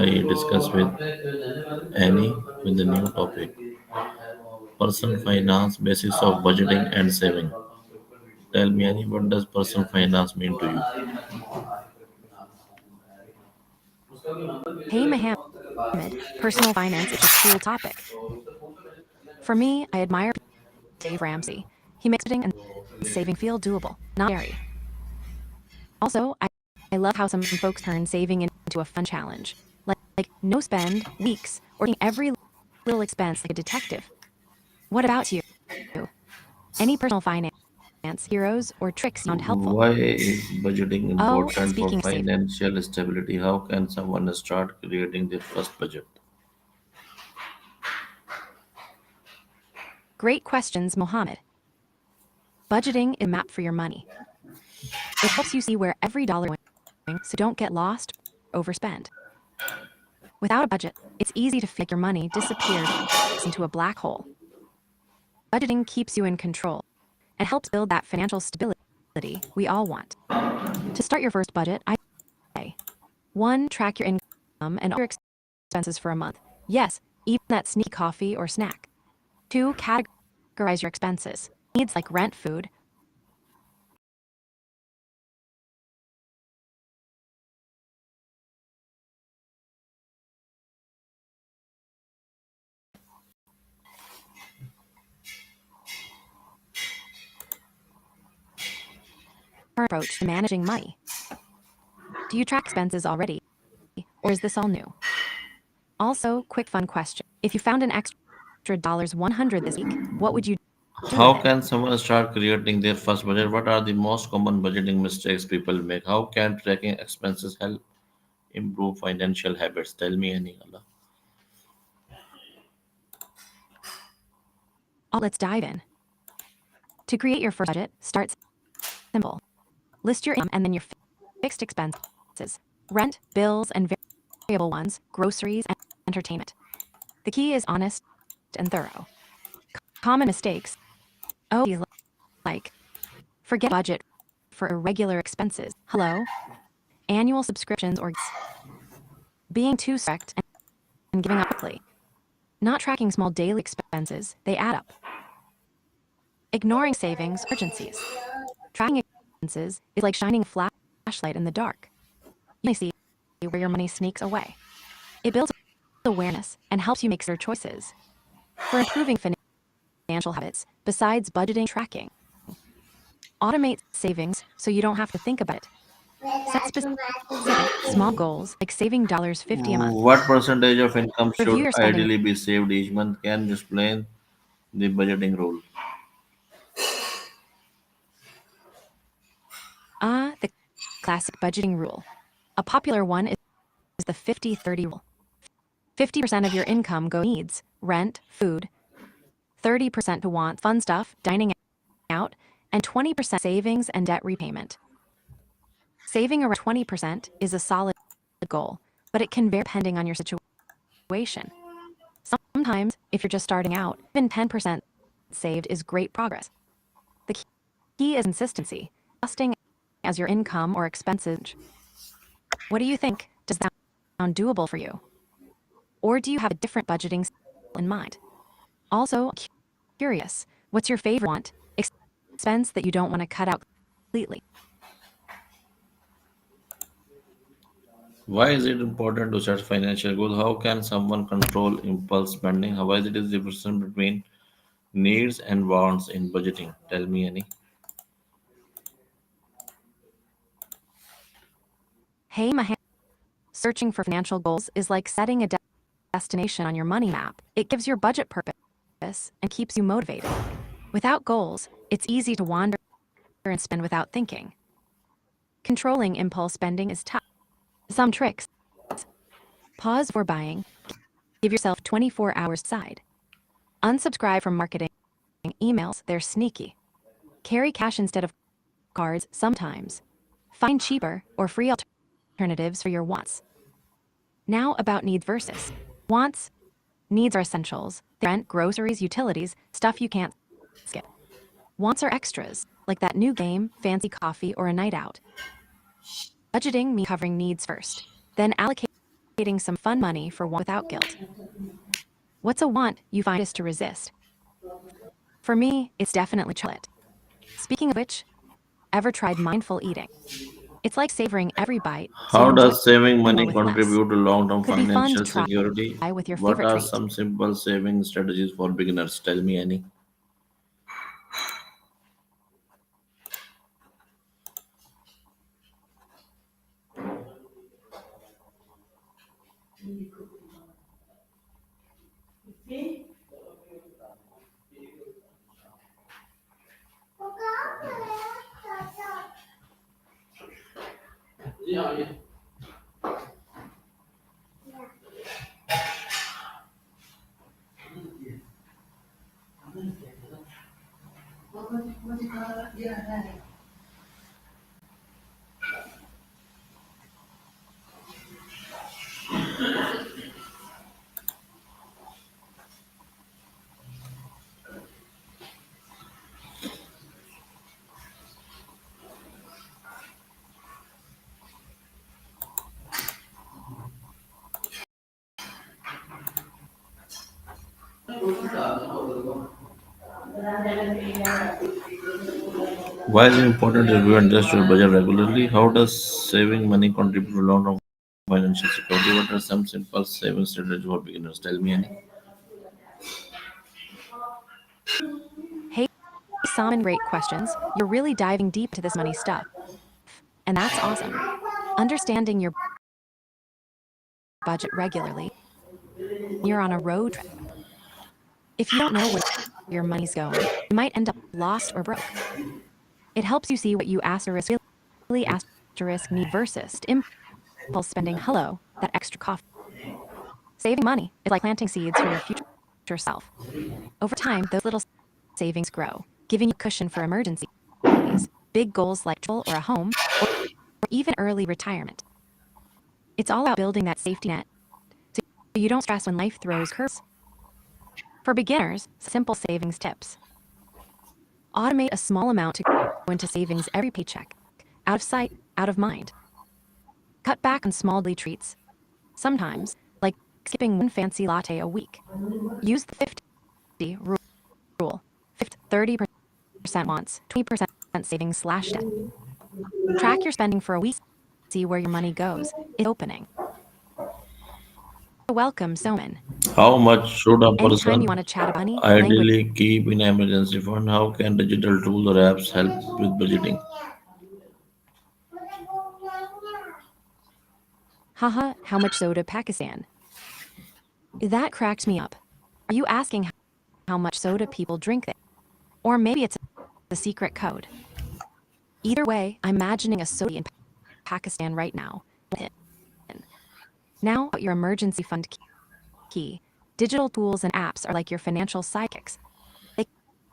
I discuss with Annie with the new topic personal finance, basis of budgeting and saving. Tell me, Annie, what does personal finance mean to you? Hey Mohammed, personal finance is a cool topic. For me, I admire Dave Ramsey. He makes budgeting and saving feel doable, not scary. Also, I love how some folks turn saving into a fun challenge, like no spend weeks or taking every little expense like a detective. What about you? Any personal finance heroes or tricks you found helpful? Why is budgeting Oh, and important for speaking of saving, financial stability? How can someone start creating their first budget? great questions, Mohammed. Budgeting is a map for your money. It helps you see where every dollar is going so don't get lost or overspend. Without a budget, it's easy to feel like your money disappears into a black hole. Budgeting keeps you in control and helps build that financial stability we all want. To start your first budget, I say 1. Track your income and all your expenses for a month. Yes, even that sneaky coffee or snack. 2. Categorize your expenses. Needs like rent, food, approach to managing money. Do you track expenses already, or is this all new? Also, quick fun question. If you found an extra dollars 100 this week, what would you do with How it? can someone start creating their first budget? What are the most common budgeting mistakes people make? How can tracking expenses help improve financial habits? Tell me, Annie. Allah. Let's dive in. To create your first budget, start simple. List your income and then your fixed expenses, rent, bills, and variable ones, groceries, and entertainment. The key is honest and thorough. Common mistakes. Oh, like forget budget for irregular expenses. Hello? Annual subscriptions or being too strict and giving up quickly. Not tracking small daily expenses, they add up. Ignoring savings, urgencies. Tracking expenses is like shining a flashlight in the dark. You may see where your money sneaks away. It builds awareness and helps you make better choices. For improving financial habits, besides budgeting tracking, automate savings so you don't have to think about it. Set specific, small goals like saving $50 a month. What percentage of income Review should your spending. ideally be saved each month? Can you explain the budgeting rule? The classic budgeting rule. A popular one is the 50-30 rule. 50% of your income goes to needs, rent, food, 30% to wants, fun stuff, dining out, and 20% savings and debt repayment. Saving around 20% is a solid goal, but it can vary depending on your situation. Sometimes, if you're just starting out, even 10% saved is great progress. The key is consistency, adjusting as your income or expenses. What do you think? Does that sound doable for you? Or do you have a different budgeting in mind? Also, curious, what's your favorite expense that you don't want to cut out completely? Why is it important to set financial goals? How can someone control impulse spending? How is it is the difference between needs and wants in budgeting? Tell me, Annie. Hey, Mahan, searching for financial goals is like setting a destination on your money map. It gives your budget purpose and keeps you motivated. Without goals, it's easy to wander and spend without thinking. Controlling impulse spending is tough. Some tricks. Pause before buying. Give yourself 24 hours aside. Unsubscribe from marketing emails, they're sneaky. Carry cash instead of cards sometimes. Find cheaper or free alternatives for your wants. Now about needs versus wants. Needs are essentials. Rent, groceries, utilities, stuff you can't skip. Wants are extras, like that new game, fancy coffee, or a night out. Budgeting means covering needs first, then allocating creating some fun money for one without guilt. What's a want you find is to resist? For me, it's definitely chocolate. Speaking of which, ever tried mindful eating? It's like savoring every bite so you How enjoy does saving more money with less. contribute to long-term Could be fun to financial try security? with your What favorite are treat. some simple saving strategies for beginners? Tell me, Annie. Why is it important to review and adjust your budget regularly? How does saving money contribute to long-term financial security? What are some simple saving strategies for beginners? Tell me, Annie. Hey, Salmon, great questions. You're really diving deep to this money stuff. And that's awesome. Understanding your budget regularly, you're on a road trip. If you don't know where your money's going, you might end up lost or broke. It helps you see what you really need versus impulse spending. Hello, that extra coffee. Saving money is like planting seeds for your future self. Over time, those little savings grow, giving you cushion for emergencies, big goals like travel or a home, or even early retirement. It's all about building that safety net so you don't stress when life throws curves. For beginners, simple savings tips. Automate a small amount to go into savings every paycheck. Out of sight, out of mind. Cut back on small daily treats. Sometimes, like skipping one fancy latte a week. Use the 50 rule. 30% wants, 20% savings / debt. Track your spending for a week. See where your money goes. It's opening. Welcome, Soman. How much should a Anytime person you want to chat about money, language, ideally keep in emergency fund? How can digital tools or apps help with budgeting? haha, how much soda Pakistan? That cracked me up. Are you asking how much soda people drink there? Or maybe it's a secret code. Either way, I'm imagining a soda in Pakistan right now. Now, your emergency fund key. Digital tools and apps are like your financial sidekicks. They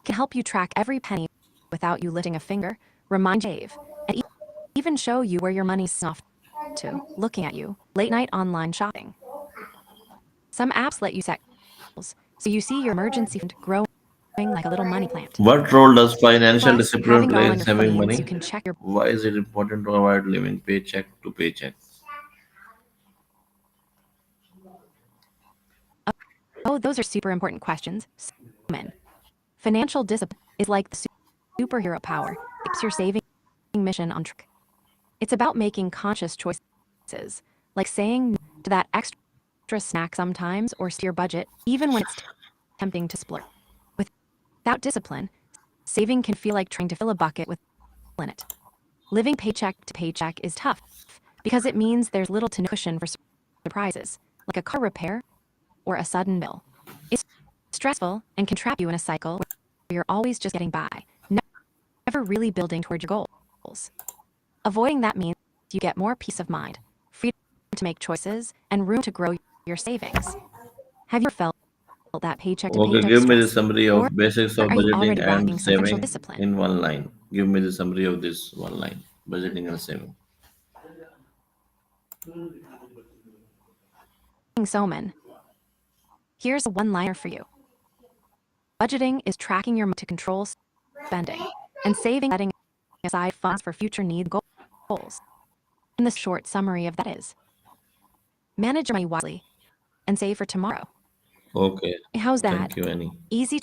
can help you track every penny without you lifting a finger, remind Dave, and even show you where your money's off to, looking at you, late night online shopping. Some apps let you set goals, so you see your emergency fund growing like a little money plant. What role does financial Plus, discipline having it play all in on your phone saving means money? you can check your. Why is it important to avoid living paycheck to paycheck? Oh, those are super important questions. Women. Financial discipline is like the superhero power that keeps your saving mission on track. It's about making conscious choices, like saying no to that extra snack sometimes or steer budget, even when it's tempting to splurge. Without discipline, saving can feel like trying to fill a bucket with in it. Living paycheck to paycheck is tough because it means there's little to no cushion for surprises, like a car repair or a sudden bill. It's stressful and can trap you in a cycle where you're always just getting by, never really building toward your goals. Avoiding that means you get more peace of mind, freedom to make choices, and room to grow your savings. Have you ever felt that paycheck to Okay, paycheck give me the stress? summary Or of basics of are you budgeting already and rocking some financial saving discipline? in one line. Give me the summary of this one line. Budgeting and saving. Soman, here's a one-liner for you. Budgeting is tracking your money to control spending, and saving setting aside funds for future needs goals. And the short summary of that is Manage your money wisely and save for tomorrow. Okay. How's that? Thank you, Annie. Easy